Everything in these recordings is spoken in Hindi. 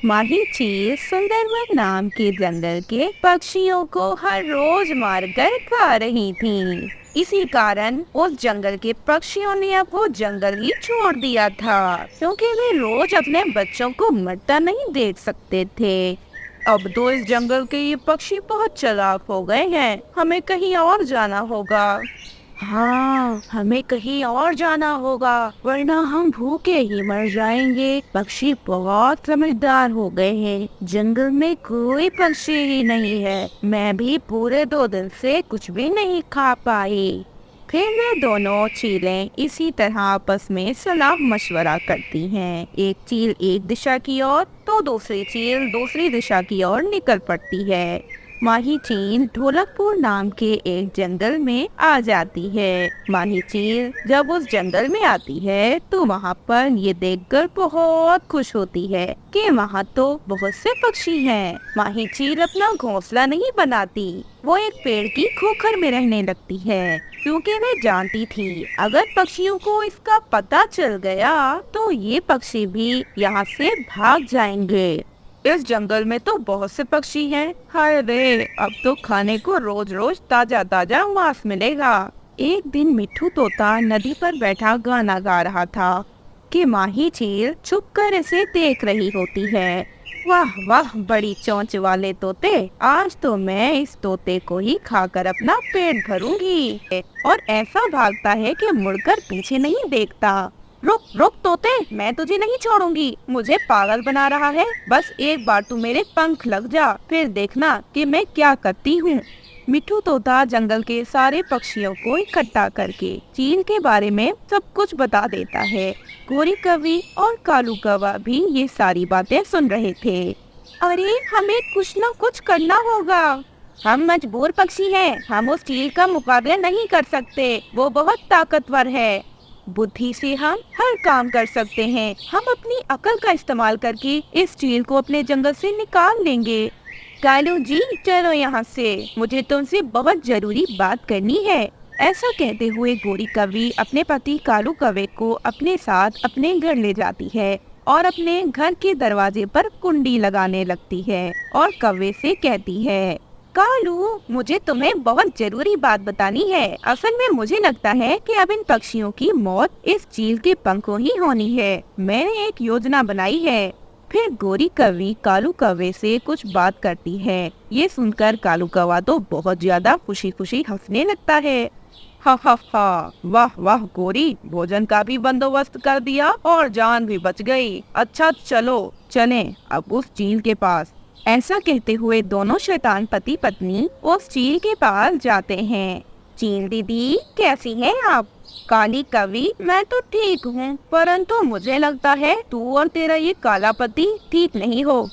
माही चील सुंदरवन नाम के जंगल के पक्षियों को हर रोज मारकर खा रही थी। इसी कारण उस जंगल के पक्षियों ने अब वो जंगल ही छोड़ दिया था, क्योंकि वे रोज अपने बच्चों को मरता नहीं देख सकते थे। अब तो इस जंगल के ये पक्षी बहुत चालाक हो गए हैं, हमें कहीं और जाना होगा। हाँ, हमें कहीं और जाना होगा, वरना हम भूखे ही मर जाएंगे। पक्षी बहुत समझदार हो गए हैं, जंगल में कोई पक्षी ही नहीं है। मैं भी पूरे 2 दिन से कुछ भी नहीं खा पाई। फिर वे दोनों चीलें इसी तरह आपस में सलाह मशवरा करती हैं। एक चील एक दिशा की ओर तो दूसरी चील दूसरी दिशा की ओर निकल पड़ती है। माही चील ढोलकपुर नाम के एक जंगल में आ जाती है। माही चील जब उस जंगल में आती है तो वहाँ पर ये देखकर बहुत खुश होती है कि वहाँ तो बहुत से पक्षी हैं। माही चील अपना घोंसला नहीं बनाती, वो एक पेड़ की खोखर में रहने लगती है, क्योंकि वे जानती थी अगर पक्षियों को इसका पता चल गया तो ये पक्षी भी यहाँ से भाग जाएंगे। इस जंगल में तो बहुत से पक्षी हैं। हाय रे, अब तो खाने को रोज रोज ताजा ताजा मांस मिलेगा। एक दिन मिट्ठू तोता नदी पर बैठा गाना गा रहा था कि माही चील छुपकर इसे देख रही होती है। वाह वाह, बड़ी चोंच वाले तोते, आज तो मैं इस तोते को ही खाकर अपना पेट भरूंगी। और ऐसा भागता है कि मुड़कर पीछे नहीं देखता। रुक रुक तोते, मैं तुझे नहीं छोड़ूंगी, मुझे पागल बना रहा है। बस एक बार तू मेरे पंख लग जा, फिर देखना कि मैं क्या करती हूँ। मिट्ठू तोता जंगल के सारे पक्षियों को इकट्ठा करके चील के बारे में सब कुछ बता देता है। गोरी कौवी और कालू कौवा भी ये सारी बातें सुन रहे थे। अरे, हमें कुछ न कुछ करना होगा। हम मजबूर पक्षी हैं, हम उस चील का मुकाबला नहीं कर सकते, वो बहुत ताकतवर है। बुद्धि से हम हर काम कर सकते हैं। हम अपनी अकल का इस्तेमाल करके इस चील को अपने जंगल से निकाल लेंगे। कालू जी, चलो यहाँ से, मुझे तुमसे बहुत जरूरी बात करनी है। ऐसा कहते हुए गोरी कौवी अपने पति कालू कौवे को अपने साथ अपने घर ले जाती है और अपने घर के दरवाजे पर कुंडी लगाने लगती है और कौवे से कहती है, कालू, मुझे तुम्हें बहुत जरूरी बात बतानी है। असल में मुझे लगता है कि अब इन पक्षियों की मौत इस चील के पंखों ही होनी है। मैंने एक योजना बनाई है। फिर गोरी कौवी कालू कौवे से कुछ बात करती है। ये सुनकर कालू कौवा तो बहुत ज्यादा खुशी खुशी हंसने लगता है। हा हा हा, वाह वाह गोरी, भोजन का भी बंदोबस्त कर दिया और जान भी बच गई। अच्छा चलो चलें अब उस चील के पास। ऐसा कहते हुए दोनों शैतान पति पत्नी उस चील के पास जाते हैं। चील दीदी, कैसी हैं आप? काली कौवी, मैं तो ठीक हूँ, परंतु मुझे लगता है तू और तेरा ये काला पति ठीक नहीं हो।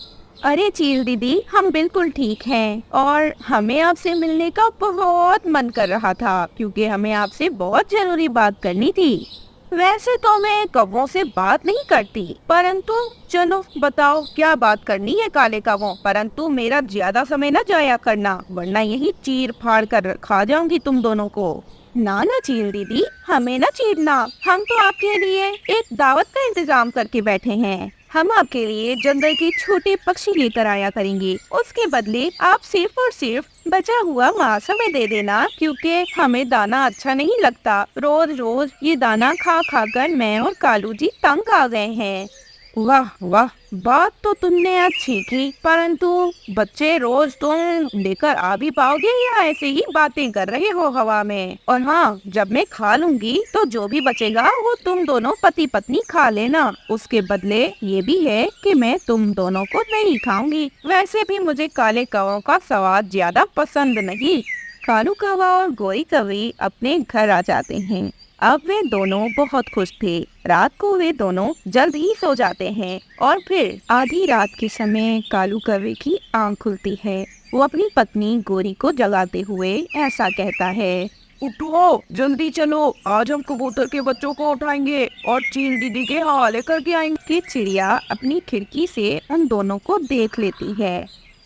अरे चील दीदी, हम बिल्कुल ठीक हैं और हमें आपसे मिलने का बहुत मन कर रहा था, क्योंकि हमें आपसे बहुत जरूरी बात करनी थी। वैसे तो मैं कौवों से बात नहीं करती, परंतु चलो बताओ क्या बात करनी है काले कौवों। परंतु मेरा ज्यादा समय न जाया करना, वरना यही चीर फाड़ कर खा जाऊंगी तुम दोनों को। ना ना चील दीदी, हमें न चीरना, हम तो आपके लिए एक दावत का इंतजाम करके बैठे हैं। हम आपके लिए जंगल के छोटे पक्षी लेकर आया करेंगे, उसके बदले आप सिर्फ और सिर्फ बचा हुआ मांस हमें दे देना, क्योंकि हमें दाना अच्छा नहीं लगता। रोज रोज ये दाना खा खा कर मैं और कालू जी तंग आ गए हैं। वाह वाह, बात तो तुमने अच्छी की, परंतु बच्चे रोज तुम लेकर आ भी पाओगे या ऐसे ही बातें कर रहे हो हवा में? और हाँ, जब मैं खा लूंगी तो जो भी बचेगा वो तुम दोनों पति पत्नी खा लेना। उसके बदले ये भी है कि मैं तुम दोनों को नहीं खाऊंगी। वैसे भी मुझे काले कौवों का स्वाद ज्यादा पसंद नहीं। कालू कौवा और गोरी कौवी अपने घर आ जाते हैं। अब वे दोनों बहुत खुश थे। रात को वे दोनों जल्द ही सो जाते हैं और फिर आधी रात के समय कालू कौवे की आंख खुलती है। वो अपनी पत्नी गोरी को जगाते हुए ऐसा कहता है, उठो जल्दी चलो, आज हम कबूतर के बच्चों को उठाएंगे और चील दीदी के हवाले करके आएंगे। कि चिड़िया अपनी खिड़की से उन दोनों को देख लेती है।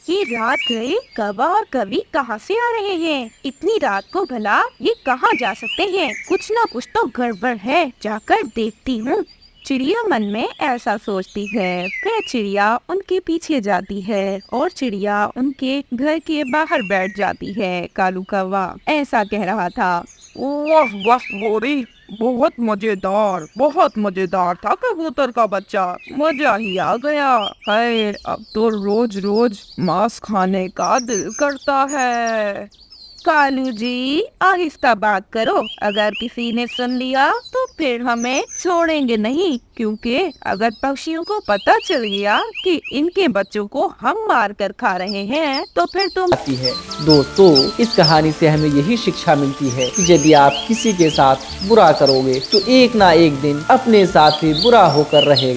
ये रात गए कौवा और कौवी कहाँ से आ रहे हैं? इतनी रात को भला ये कहाँ जा सकते हैं? कुछ ना कुछ तो गड़बड़ है, जाकर देखती हूँ। चिड़िया मन में ऐसा सोचती है। फिर चिड़िया उनके पीछे जाती है और चिड़िया उनके घर के बाहर बैठ जाती है। कालू कौवा ऐसा कह रहा था। वाह वाह गोरी, बहुत मजेदार था कबूतर का बच्चा, मजा ही आ गया। है अब तो रोज रोज मांस खाने का दिल करता है। कालू जी आहिस्ता बात करो, अगर किसी ने सुन लिया तो फिर हमें छोड़ेंगे नहीं, क्योंकि अगर पक्षियों को पता चल गया कि इनके बच्चों को हम मार कर खा रहे हैं तो फिर तुम आती है। दोस्तों, इस कहानी से हमें यही शिक्षा मिलती है कि यदि आप किसी के साथ बुरा करोगे तो एक ना एक दिन अपने साथ ही बुरा होकर रहेगा।